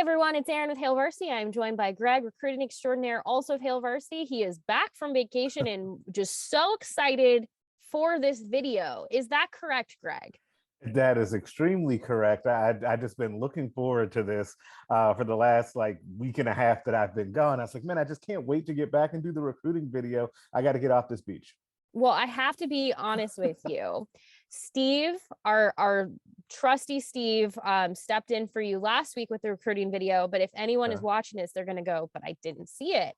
everyone, it's Erin with Hail Varsity. I'm joined by Greg, recruiting extraordinaire, also of Hail Varsity. He is back from vacation and just so excited for this video. Is that correct, Greg? That is extremely correct. I just been looking forward to this for the last week and a half that I've been gone. I was like, man, I just can't wait to get back and do the recruiting video. I got to get off this beach. Well, I have to be honest with you. Steve, our trusty Steve, stepped in for you last week with the recruiting video. But if anyone is watching this, they're going to go, but I didn't see it.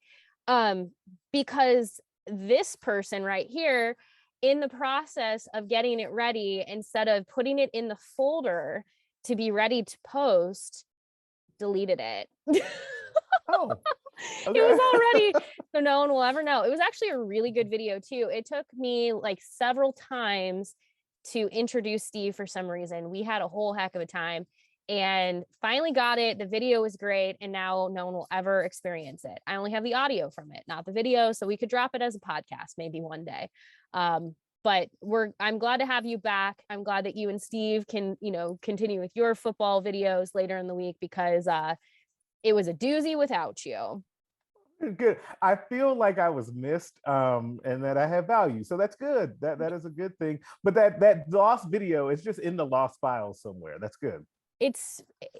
Because this person right here, in the process of getting it ready, instead of putting it in the folder to be ready to post, deleted it. Oh, okay. It was already, so no one will ever know. It was actually a really good video too. It took me like several times to introduce Steve for some reason. We had a whole heck of a time and finally got it. The video was great, and now no one will ever experience it. I only have the audio from it, not the video, so we could drop it as a podcast maybe one day. But I'm glad to have you back. I'm glad that you and Steve can, continue with your football videos later in the week, because it was a doozy without you. Good. I feel like I was missed, and that I have value, so that's good. That is a good thing. But that lost video is just in the lost files somewhere. That's good.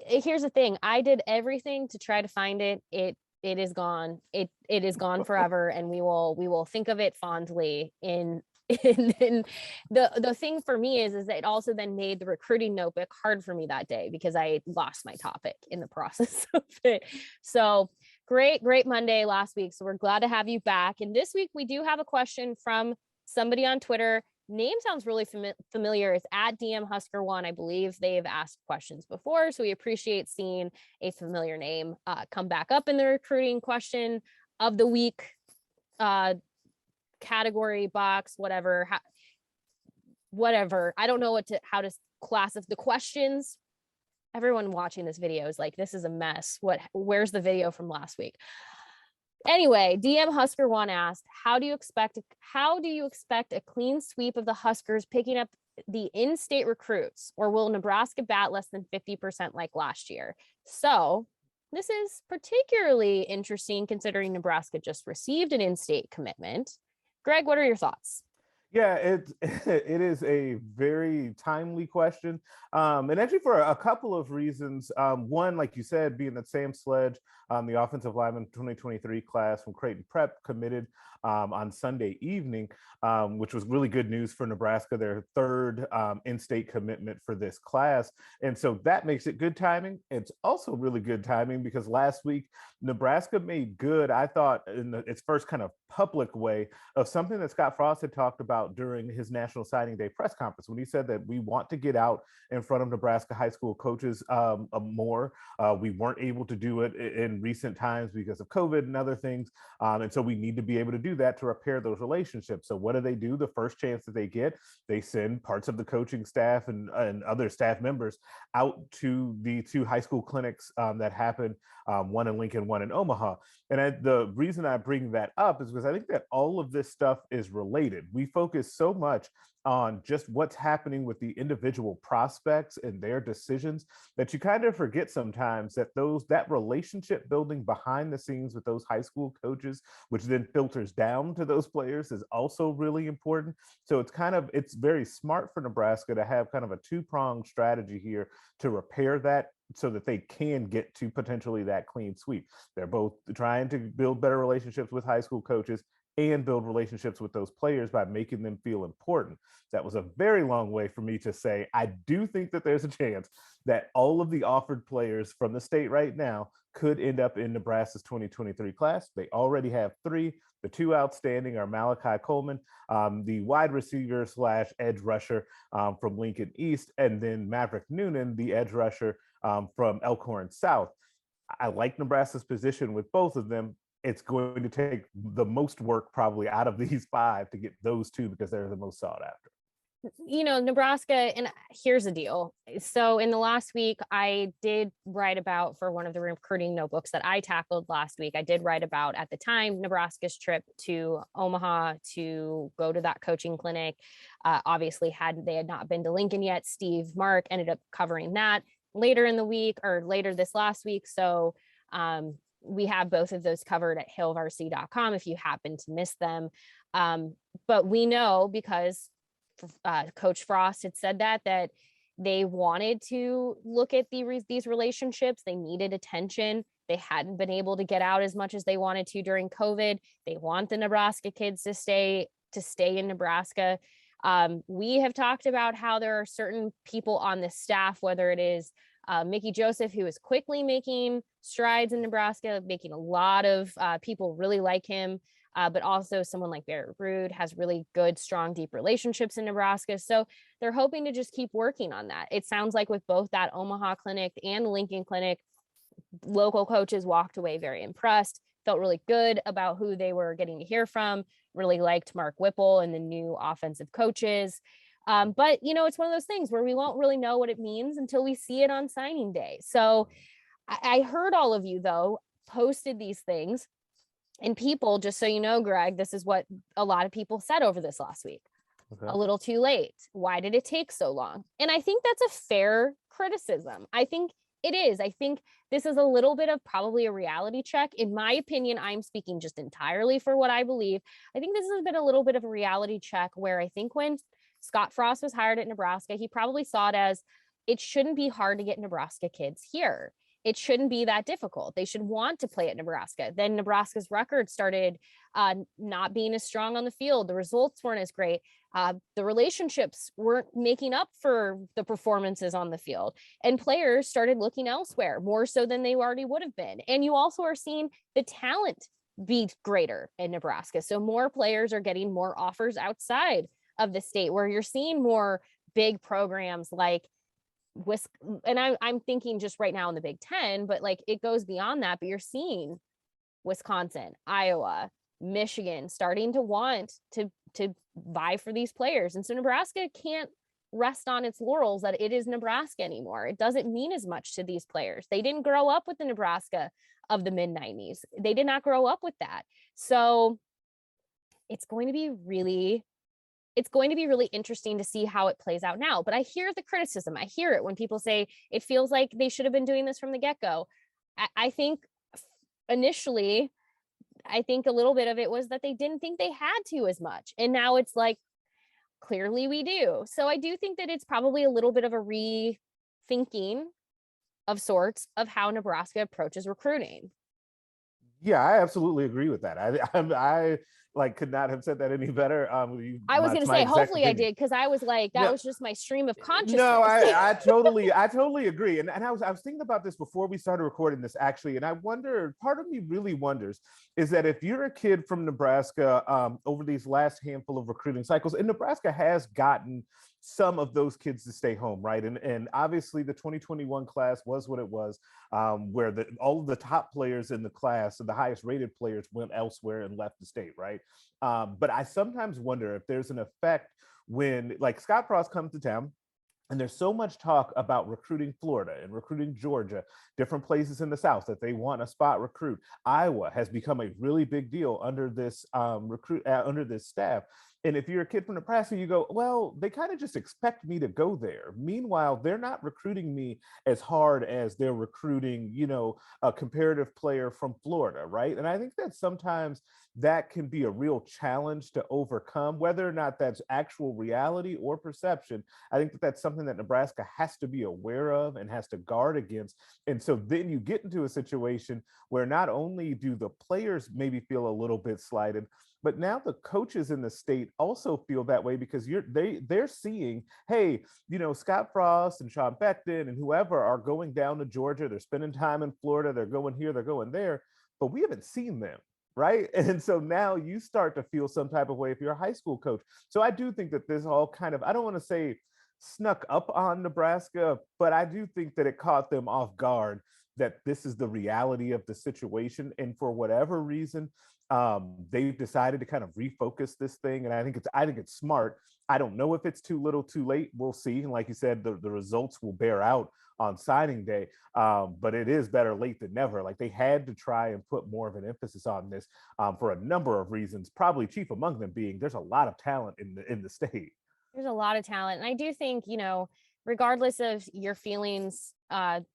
Here's the thing. I did everything to try to find it. It is gone. It is gone forever, and we will think of it fondly in the thing for me is that it also then made the recruiting notebook hard for me that day because I lost my topic in the process of it. So great Monday last week. So we're glad to have you back. And this week we do have a question from somebody on Twitter. Name sounds really familiar. It's at DM Husker1. I believe they've asked questions before, so we appreciate seeing a familiar name come back up in the recruiting question of the week category box, whatever. I don't know how to classify the questions. Everyone watching this video is like, this is a mess. Where's the video from last week? Anyway, DM Husker1 asked, how do you expect a clean sweep of the Huskers picking up the in-state recruits, or will Nebraska bat less than 50% like last year? So this is particularly interesting considering Nebraska just received an in-state commitment. Greg, what are your thoughts? Yeah, it is a very timely question, and actually for a couple of reasons. One, like you said, being that Sam Sledge, the offensive lineman 2023 class from Creighton Prep, committed on Sunday evening, which was really good news for Nebraska, their third in-state commitment for this class. And so that makes it good timing. It's also really good timing because last week, Nebraska made good, I thought, in its first kind of public way of something that Scott Frost had talked about during his National Signing Day press conference, when he said that we want to get out in front of Nebraska high school coaches more. We weren't able to do it in recent times because of COVID and other things. And so we need to be able to do that to repair those relationships. So what do? The first chance that they get, they send parts of the coaching staff and other staff members out to the two high school clinics that happen, one in Lincoln, one in Omaha. And the reason I bring that up is because I think that all of this stuff is related. We focus so much on just what's happening with the individual prospects and their decisions that you kind of forget sometimes that that relationship building behind the scenes with those high school coaches, which then filters down to those players, is also really important. So it's very smart for Nebraska to have kind of a two-pronged strategy here to repair that, so that they can get to potentially that clean sweep. They're both trying to build better relationships with high school coaches and build relationships with those players by making them feel important. That was a very long way for me to say, I do think that there's a chance that all of the offered players from the state right now could end up in Nebraska's 2023 class. They already have three. The two outstanding are Malachi Coleman, the wide receiver / edge rusher from Lincoln East, and then Maverick Noonan, the edge rusher from Elkhorn South. I like Nebraska's position with both of them. It's going to take the most work probably out of these five to get those two because they're the most sought after. Nebraska, and here's the deal. So in the last week, I did write about, for one of the recruiting notebooks that I tackled last week, I did write about, at the time, Nebraska's trip to Omaha to go to that coaching clinic. Obviously, they had not been to Lincoln yet. Steve Mark ended up covering that. later in the week or later this last week. So we have both of those covered at hailvarsity.com if you happen to miss them. But we know because Coach Frost had said that they wanted to look at these relationships. They needed attention. They hadn't been able to get out as much as they wanted to during COVID. They want the Nebraska kids to stay in Nebraska. We have talked about how there are certain people on the staff, whether it is Mickey Joseph, who is quickly making strides in Nebraska, making a lot of people really like him, but also someone like Barrett Ruud has really good, strong, deep relationships in Nebraska. So they're hoping to just keep working on that. It sounds like with both that Omaha clinic and Lincoln clinic, local coaches walked away very impressed, felt really good about who they were getting to hear from, really liked Mark Whipple and the new offensive coaches. But, it's one of those things where we won't really know what it means until we see it on signing day. So I heard all of you, though, posted these things. And people, just so you know, Greg, this is what a lot of people said over this last week. Okay. A little too late. Why did it take so long? And I think that's a fair criticism. I think it is. I think this is a little bit of probably a reality check. In my opinion, I'm speaking just entirely for what I believe. I think this has been a little bit of a reality check where I think when Scott Frost was hired at Nebraska, he probably saw it as it shouldn't be hard to get Nebraska kids here. It shouldn't be that difficult. They should want to play at Nebraska. Then Nebraska's record started not being as strong on the field. The results weren't as great. The relationships weren't making up for the performances on the field. And players started looking elsewhere, more so than they already would have been. And you also are seeing the talent be greater in Nebraska. So more players are getting more offers outside of the state, where you're seeing more big programs like and I'm thinking just right now in the Big Ten, but like it goes beyond that. But you're seeing Wisconsin, Iowa, Michigan starting to want to vie for these players. And so Nebraska can't rest on its laurels that it is Nebraska anymore. It doesn't mean as much to these players. They didn't grow up with the Nebraska of the mid-90s. They did not grow up with that. So it's going to be really interesting to see how it plays out now. But I hear the criticism. I hear it when people say it feels like they should have been doing this from the get-go. I think initially, I think a little bit of it was that they didn't think they had to as much. And now it's like, clearly we do. So I do think that it's probably a little bit of a rethinking of sorts of how Nebraska approaches recruiting. Yeah, I absolutely agree with that. I like could not have said that any better. I was going to say, hopefully opinion. I did, because I was like, that was just my stream of consciousness. No, I totally agree. And I was thinking about this before we started recording this, actually, and I wonder, part of me really wonders, is that if you're a kid from Nebraska, over these last handful of recruiting cycles, and Nebraska has gotten some of those kids to stay home, right? And obviously the 2021 class was what it was, where all of the top players in the class and the highest rated players went elsewhere and left the state, right? But I sometimes wonder if there's an effect when, like, Scott Frost comes to town, and there's so much talk about recruiting Florida and recruiting Georgia, different places in the South that they want a spot recruit. Iowa has become a really big deal under this under this staff. And if you're a kid from Nebraska, you go, well, they kind of just expect me to go there. Meanwhile, they're not recruiting me as hard as they're recruiting, a comparative player from Florida, right? And I think that sometimes that can be a real challenge to overcome, whether or not that's actual reality or perception. I think that that's something that Nebraska has to be aware of and has to guard against. And so then you get into a situation where not only do the players maybe feel a little bit slighted, but now the coaches in the state also feel that way, because they're seeing, hey, Scott Frost and Sean Beckton and whoever are going down to Georgia, they're spending time in Florida, they're going here, they're going there, but we haven't seen them, right? And so now you start to feel some type of way if you're a high school coach. So I do think that this all kind of, I don't want to say snuck up on Nebraska, but I do think that it caught them off guard, that this is the reality of the situation. And for whatever reason, they've decided to kind of refocus this thing. And I think it's smart. I don't know if it's too little too late. We'll see. And like you said, the results will bear out on signing day. But it is better late than never. Like, they had to try and put more of an emphasis on this for a number of reasons, probably chief among them being there's a lot of talent in the state. There's a lot of talent. And I do think, regardless of your feelings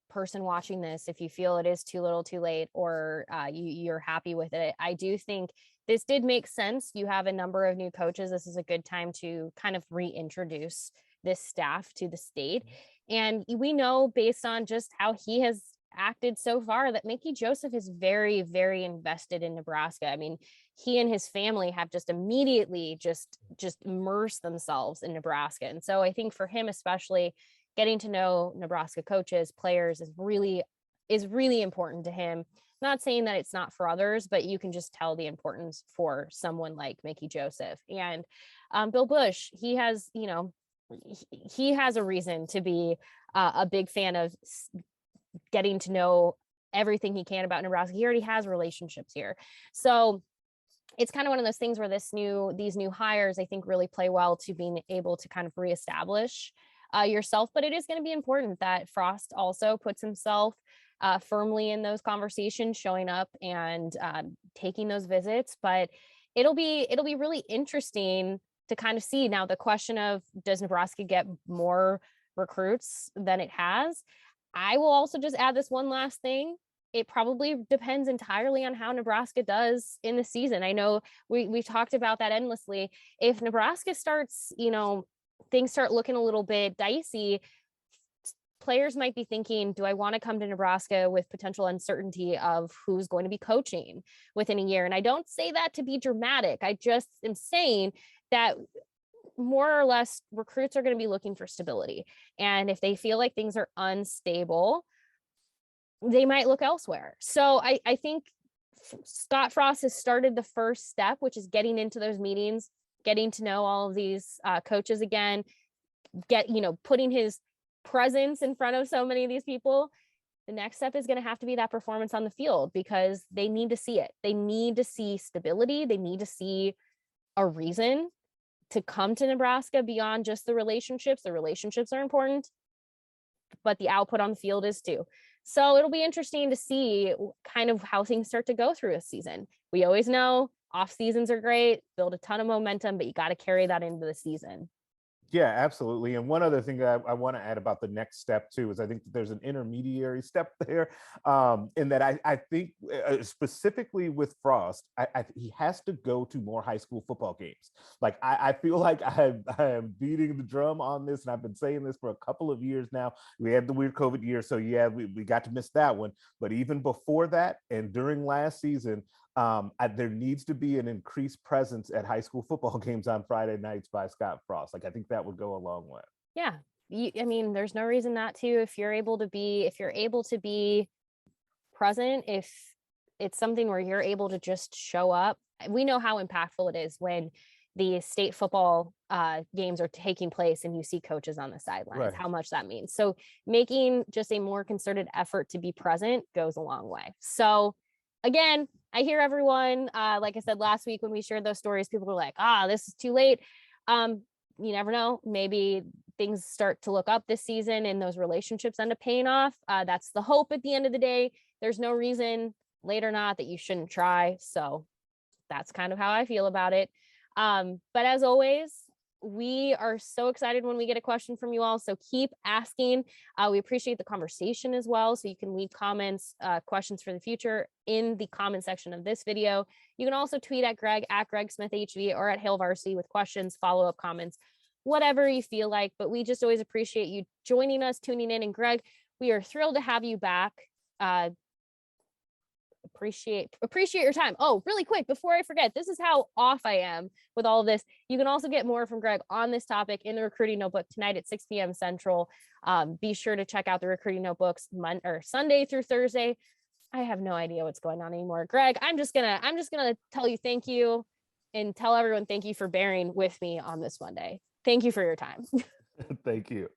person watching this, if you feel it is too little too late, or you're happy with it, I do think this did make sense. You have a number of new coaches. This is a good time to kind of reintroduce this staff to the state. And we know, based on just how he has acted so far, that Mickey Joseph is very, very invested in Nebraska. I mean, he and his family have just immediately just immersed themselves in Nebraska. And so I think for him, especially, getting to know Nebraska coaches, players is really important to him. Not saying that it's not for others, but you can just tell the importance for someone like Mickey Joseph. And Bill Busch, he has a reason to be a big fan of getting to know everything he can about Nebraska. He already has relationships here. So it's kind of one of those things where these new hires, I think, really play well to being able to kind of reestablish yourself. But it is going to be important that Frost also puts himself firmly in those conversations, showing up and taking those visits. But it'll be really interesting to kind of see. Now, the question of, does Nebraska get more recruits than it has? I will also just add this one last thing. It probably depends entirely on how Nebraska does in the season. I know we talked about that endlessly. If Nebraska starts, things start looking a little bit dicey, players might be thinking, do I want to come to Nebraska with potential uncertainty of who's going to be coaching within a year? And I don't say that to be dramatic. I just am saying that more or less recruits are going to be looking for stability. And if they feel like things are unstable, they might look elsewhere. So I think Scott Frost has started the first step, which is getting into those meetings, getting to know all of these coaches again, putting his presence in front of so many of these people. The next step is going to have to be that performance on the field, because they need to see it. They need to see stability. They need to see a reason to come to Nebraska beyond just the relationships. The relationships are important, but the output on the field is too. So it'll be interesting to see kind of how things start to go through a season. We always know off seasons are great, build a ton of momentum, but you got to carry that into the season. Yeah, absolutely. And one other thing that I want to add about the next step too is I think that there's an intermediary step there, in that I think specifically with Frost, he has to go to more high school football games. Like I feel like I am beating the drum on this, and I've been saying this for a couple of years now. We had the weird COVID year, so yeah, we got to miss that one. But even before that and during last season, there needs to be an increased presence at high school football games on Friday nights by Scott Frost. Like, I think that would go a long way. Yeah. I mean, there's no reason not to. If you're able to be present, if it's something where you're able to just show up, we know how impactful it is when the state football games are taking place and you see coaches on the sidelines, right? How much that means. So making just a more concerted effort to be present goes a long way. So again, I hear everyone, like I said last week when we shared those stories, people were like, this is too late. You never know. Maybe things start to look up this season and those relationships end up paying off. That's the hope at the end of the day. There's no reason, late or not, that you shouldn't try. So that's kind of how I feel about it. But as always, we are so excited when we get a question from you all. So keep asking. We appreciate the conversation as well. So you can leave comments, questions for the future in the comment section of this video. You can also tweet at Greg, at Greg Smith HV, or at Hail Varsity with questions, follow-up comments, whatever you feel like. But we just always appreciate you joining us, tuning in. And Greg, we are thrilled to have you back. Appreciate your time. Oh, really quick, before I forget, this is how off I am with all of this. You can also get more from Greg on this topic in the recruiting notebook tonight at 6 p.m. Central. Be sure to check out the recruiting notebooks Sunday through Thursday. I have no idea what's going on anymore. Greg, I'm just gonna tell you thank you and tell everyone thank you for bearing with me on this Monday. Thank you for your time. Thank you.